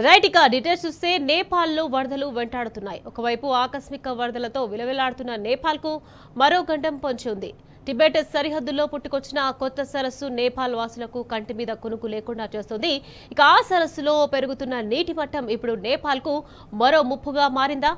Right ఇక details చూస్తే నేపాల్లో వరదలు వెంటాడుతున్నాయి. ఒకవైపు ఆకస్మిక వరదలతో విలవిలాడుతున్న నేపాల్కు మరో గండం పొంచి ఉంది. టిబెట్ సరిహద్దుల్లో పుట్టుకొచ్చిన కొత్త సరస్సు నేపాల్ వాసులకు కంటి మీద కునుకు లేకుండా చేస్తుంది. ఇక ఆ సరస్సులో పెరుగుతున్న నీటి మట్టం ఇప్పుడు నేపాల్కు మరో ముప్పుగా మారిందా?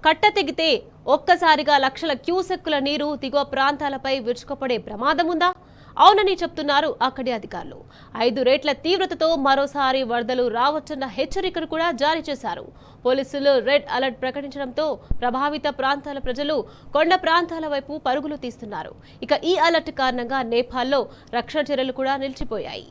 కట్ట తెగితే ఒక్కసారిగా లక్షల క్యూసెక్కుల నీరు దిగువ ప్రాంతాలపై విరుచుకుపడే ప్రమాదం ఉందా? అవునని చెప్తున్నారు అక్కడి అధికారులు. 5 రేట్ల తీవ్రతతో మరోసారి వరదలు రావచ్చన్న హెచ్చరికను కూడా జారీ చేశారు. పోలీసులు రెడ్ అలర్ట్ ప్రకటించడంతో ప్రభావిత ప్రాంతాల ప్రజలు కొండ ప్రాంతాల వైపు పరుగులు తీస్తున్నారు. ఇక ఈ అలర్ట్ కారణంగా నేపాల్లో రక్షణ చర్యలు కూడా నిలిచిపోయాయి.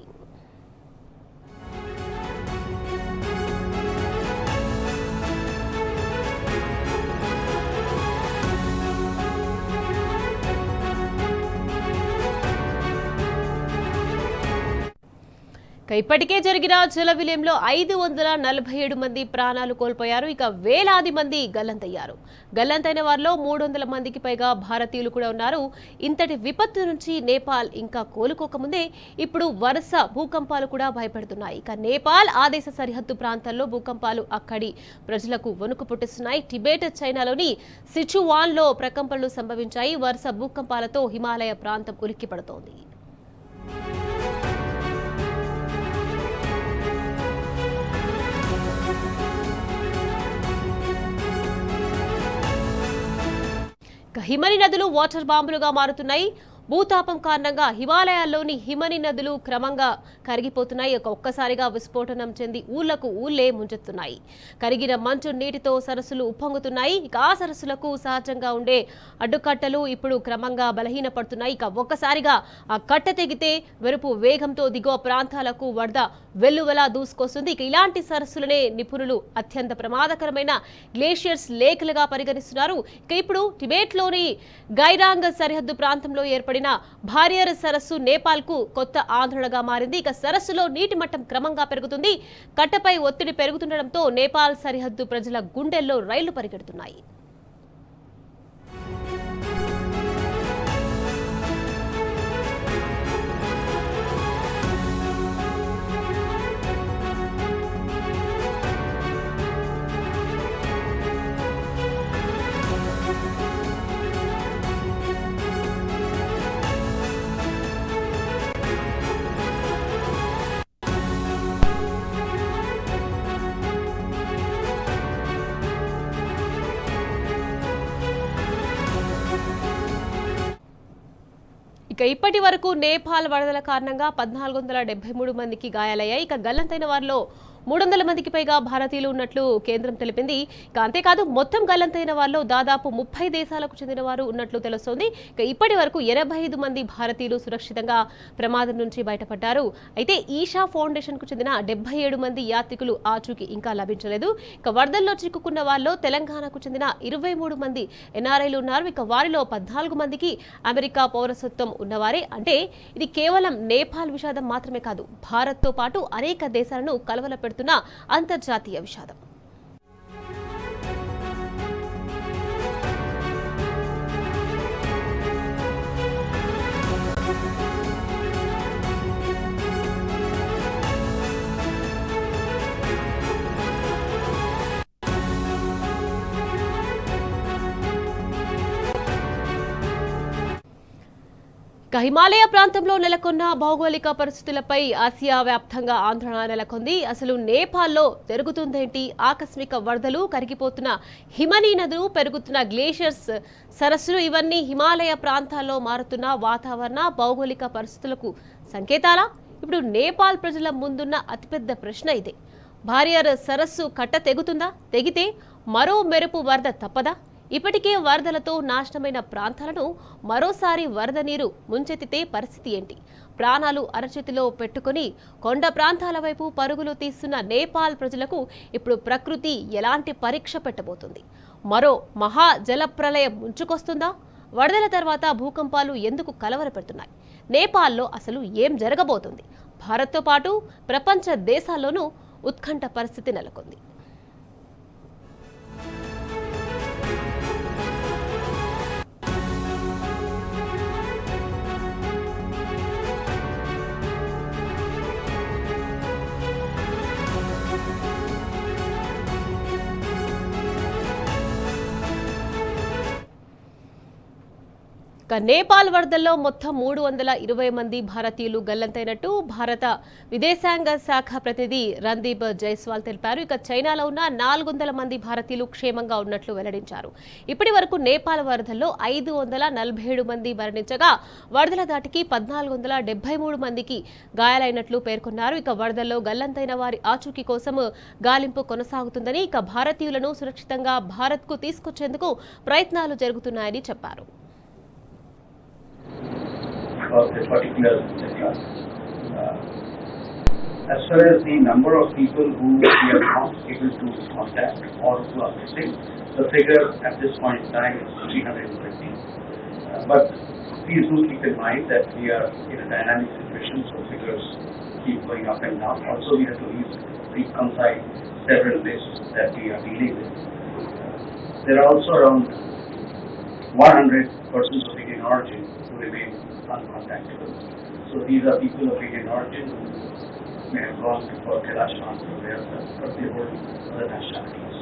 ఇప్పటికే జరిగిన జల విలయంలో 547 మంది ప్రాణాలు కోల్పోయారు. ఇక వేలాది మంది గల్లంతయ్యారు. గల్లంతైన వారిలో 300 మందికి పైగా భారతీయులు కూడా ఉన్నారు. ఇంతటి విపత్తు నుంచి నేపాల్ ఇంకా కోలుకోకముందే ఇప్పుడు వరుస భూకంపాలు కూడా భయపెడుతున్నాయి. ఇక నేపాల్ ఆ దేశ సరిహద్దు ప్రాంతాల్లో భూకంపాలు అక్కడి ప్రజలకు వణుకు పుట్టిస్తున్నాయి. టిబెట్ చైనాలోని సిచువాన్లో ప్రకంపనలు సంభవించాయి. వరుస భూకంపాలతో హిమాలయ ప్రాంతం ఉలిక్కిపడుతోంది. హిమని నదులు వాటర్ బాంబులుగా మారుతున్నాయి. భూతాపం కారణంగా హిమాలయాల్లోని హిమని నదులు క్రమంగా కరిగిపోతున్నాయి. ఒక్కసారిగా విస్ఫోటనం చెంది ఊళ్లకు ఊళ్లే ముంచెత్తున్నాయి. కరిగిన మంచు నీటితో సరస్సులు ఉప్పొంగుతున్నాయి. ఇక ఆ సరస్సులకు సహజంగా ఉండే అడ్డుకట్టలు ఇప్పుడు క్రమంగా బలహీనపడుతున్నాయి. ఇక ఒక్కసారిగా ఆ కట్ట తెగితే వెరుపు వేగంతో దిగువ ప్రాంతాలకు వరద వెల్లువలా దూసుకొస్తుంది. ఇక ఇలాంటి సరస్సులనే నిపుణులు అత్యంత ప్రమాదకరమైన గ్లేషియర్స్ లేఖలుగా పరిగణిస్తున్నారు. ఇక ఇప్పుడు టిబెట్లోని గైరాంగ్ సరిహద్దు ప్రాంతంలో ఏర్పడి భారియర్ సరస్సు నేపాల్ కు కొత్త ఆందోళనగా మారింది. ఇక సరస్సులో నీటి మట్టం క్రమంగా పెరుగుతుంది. కట్టపై ఒత్తిడి పెరుగుతుండటంతో నేపాల్ సరిహద్దు ప్రజల గుండెల్లో రైళ్లు పరిగెడుతున్నాయి. ఇక ఇప్పటి వరకు నేపాల్ వరదల కారణంగా 1473 మందికి గాయాలయ్యాయి. ఇక గల్లంతైన వారిలో 300 మందికి పైగా భారతీయులు ఉన్నట్లు కేంద్రం తెలిపింది. ఇక అంతేకాదు మొత్తం గల్లంతైన వారిలో దాదాపు 30 దేశాలకు చెందిన వారు ఉన్నట్లు తెలుస్తోంది. ఇక ఇప్పటి వరకు 85 మంది భారతీయులు సురక్షితంగా ప్రమాదం నుంచి బయటపడ్డారు. అయితే ఈషా ఫౌండేషన్ కు చెందిన 77 మంది యాత్రికులు ఆచూకీ ఇంకా లభించలేదు. ఇక వరదల్లో చిక్కుకున్న వారిలో తెలంగాణకు చెందిన 23 మంది ఎన్ఆర్ఐలు ఉన్నారు. ఇక వారిలో 14 మందికి అమెరికా పౌరసత్వం ఉన్నవారే. అంటే ఇది కేవలం నేపాల్ విషాదం మాత్రమే కాదు, భారత్తో పాటు అనేక దేశాలను కలవరపెడుతున్న అంతర్జాతీయ విషాదం. హిమాలయ ప్రాంతంలో నెలకొన్న భౌగోళిక పరిస్థితులపై ఆసియా వ్యాప్తంగా ఆందోళన నెలకొంది. అసలు నేపాల్లో జరుగుతుందేంటి? ఆకస్మిక వరదలు, కరిగిపోతున్న హిమనీ నదులు, పెరుగుతున్న గ్లేషియర్స్ సరస్సులు ఇవన్నీ హిమాలయ ప్రాంతాల్లో మారుతున్న వాతావరణ భౌగోళిక పరిస్థితులకు సంకేతాలా? ఇప్పుడు నేపాల్ ప్రజల ముందున్న అతిపెద్ద ప్రశ్న ఇదే. భారియర్ సరస్సు కట్ట తెగుతుందా? తెగితే మరో మెరుపు వరద తప్పదా? ఇప్పటికే వరదలతో నాశనమైన ప్రాంతాలను మరోసారి వరద నీరు ముంచెత్తితే పరిస్థితి ఏంటి? ప్రాణాలు అరచేతిలో పెట్టుకుని కొండ ప్రాంతాల వైపు పరుగులు తీస్తున్న నేపాల్ ప్రజలకు ఇప్పుడు ప్రకృతి ఎలాంటి పరీక్ష పెట్టబోతుంది? మరో మహా జలప్రలయం ముంచుకొస్తుందా? వరదల తర్వాత భూకంపాలు ఎందుకు కలవరపెడుతున్నాయి? నేపాల్లో అసలు ఏం జరగబోతుంది? భారత్తో పాటు ప్రపంచ దేశాల్లోనూ ఉత్కంఠ పరిస్థితి నెలకొంది. ఇక నేపాల్ వరదల్లో మొత్తం 320 మంది భారతీయులు గల్లంతైనట్టు భారత విదేశాంగ శాఖ ప్రతినిధి రణ్దీప్ జైస్వాల్ తెలిపారు. ఇక చైనాలో ఉన్న 400 మంది భారతీయులు క్షేమంగా ఉన్నట్లు వెల్లడించారు. ఇప్పటి వరకు నేపాల్ వరదల్లో 547 మంది మరణించగా వరదల దాటికి 1473 మందికి గాయాలైనట్లు పేర్కొన్నారు. ఇక వరదల్లో గల్లంతైన వారి ఆచూకీ కోసం గాలింపు కొనసాగుతుందని, ఇక భారతీయులను సురక్షితంగా భారత్కు తీసుకొచ్చేందుకు ప్రయత్నాలు జరుగుతున్నాయని చెప్పారు. Of a particular sector. As far as the number of people who we are not able to contact or who are missing, the figure at this point in time is 350. But please do keep in mind that we are in a dynamic situation, so figures keep going up and down. Also, we have to reconcile several lists that we are dealing with. There are also around 100 persons of Indian origin who remain uncontactable. So these are people of Indian origin who may have gone for Kailash Mansarovar, but they hold other nationalities.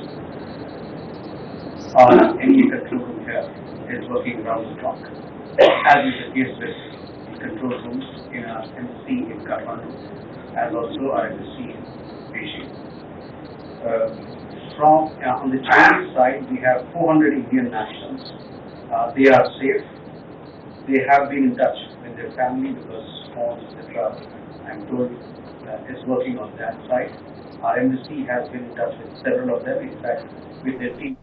Any control room here is working round the clock, as is the case with the control rooms in our embassy in Kathmandu, as also our embassy in Beijing. On the Chinese side, we have 400 Indian nationals. They are safe. They have been in touch with their family because phones, etc. I'm told is working on that side. Our embassy has been in touch with several of them, in fact, with their team.